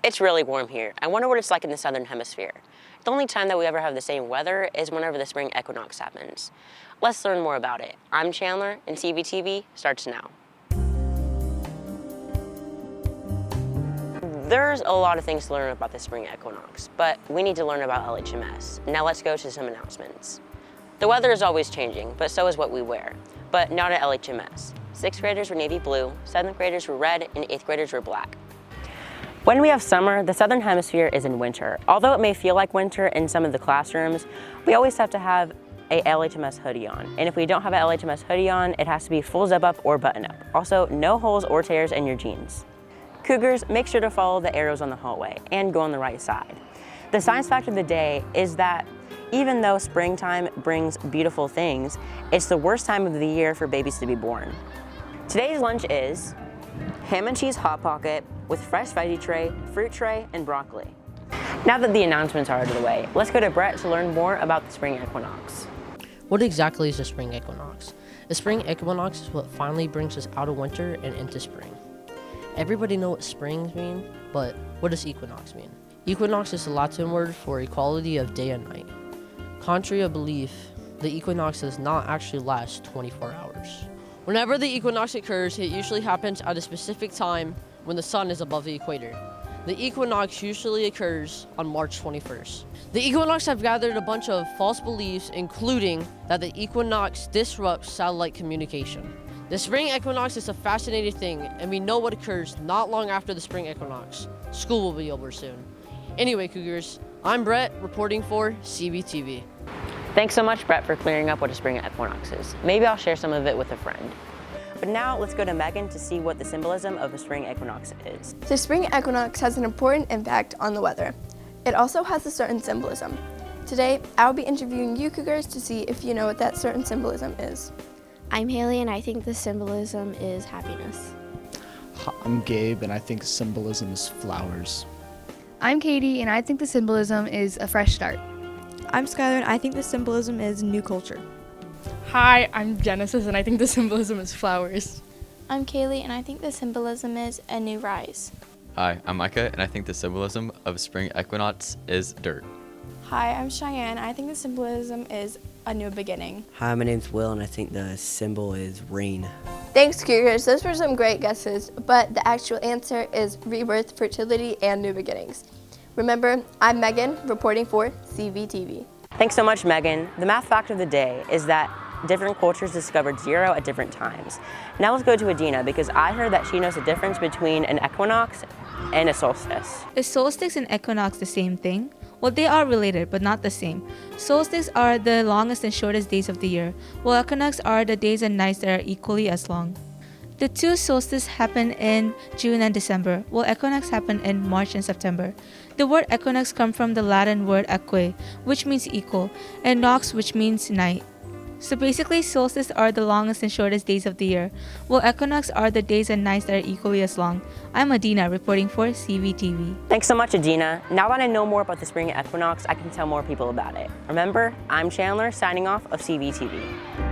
It's really warm here. I wonder what it's like in the southern hemisphere. The only time that we ever have the same weather is whenever the spring equinox happens. Let's learn more about it. I'm Chandler, and CVTV starts now. There's a lot of things to learn about the spring equinox, but we need to learn about LHMS. Now let's go to some announcements. The weather is always changing, but so is what we wear. But not at LHMS. 6th graders were navy blue, 7th graders were red, and 8th graders were black. When we have summer, the southern hemisphere is in winter. Although it may feel like winter in some of the classrooms, we always have to have a LHMS hoodie on. And if we don't have an LHMS hoodie on, it has to be full zip up or button up. Also, no holes or tears in your jeans. Cougars, make sure to follow the arrows on the hallway and go on the right side. The science fact of the day is that even though springtime brings beautiful things, it's the worst time of the year for babies to be born. Today's lunch is ham and cheese Hot Pocket with fresh veggie tray, fruit tray, and broccoli. Now that the announcements are out of the way, let's go to Brett to learn more about the spring equinox. What exactly is the spring equinox? The spring equinox is what finally brings us out of winter and into spring. Everybody knows what springs mean, but what does equinox mean? Equinox is the Latin word for equality of day and night. Contrary to belief, the equinox does not actually last 24 hours. Whenever the equinox occurs, it usually happens at a specific time when the sun is above the equator. The equinox usually occurs on March 21st. The equinox have gathered a bunch of false beliefs, including that the equinox disrupts satellite communication. The spring equinox is a fascinating thing, and we know what occurs not long after the spring equinox. School will be over soon. Anyway, Cougars, I'm Brett, reporting for CVTV. Thanks so much, Brett, for clearing up what a spring equinox is. Maybe I'll share some of it with a friend. But now let's go to Megan to see what the symbolism of a spring equinox is. The spring equinox has an important impact on the weather. It also has a certain symbolism. Today, I'll be interviewing you Cougars to see if you know what that certain symbolism is. I'm Haley, and I think the symbolism is happiness. I'm Gabe, and I think symbolism is flowers. I'm Katie, and I think the symbolism is a fresh start. I'm Skylar, and I think the symbolism is new culture. Hi, I'm Genesis, and I think the symbolism is flowers. I'm Kaylee, and I think the symbolism is a new rise. Hi, I'm Micah, and I think the symbolism of spring equinox is dirt. Hi, I'm Cheyenne. I think the symbolism is a new beginning. Hi, my name's Will, and I think the symbol is rain. Thanks, Cougars. Those were some great guesses, but the actual answer is rebirth, fertility, and new beginnings. Remember, I'm Megan, reporting for CVTV. Thanks so much, Megan. The math fact of the day is that different cultures discovered 0 at different times. Now let's go to Adina, because I heard that she knows the difference between an equinox and a solstice. Is solstice and equinox the same thing? Well, they are related, but not the same. Solstices are the longest and shortest days of the year, while equinox are the days and nights that are equally as long. The two solstices happen in June and December, while equinox happen in March and September. The word equinox comes from the Latin word eque, which means equal, and nox, which means night. So basically, solstices are the longest and shortest days of the year, while equinox are the days and nights that are equally as long. I'm Adina, reporting for CVTV. Thanks so much, Adina. Now that I know more about the spring equinox, I can tell more people about it. Remember, I'm Chandler, signing off of CVTV.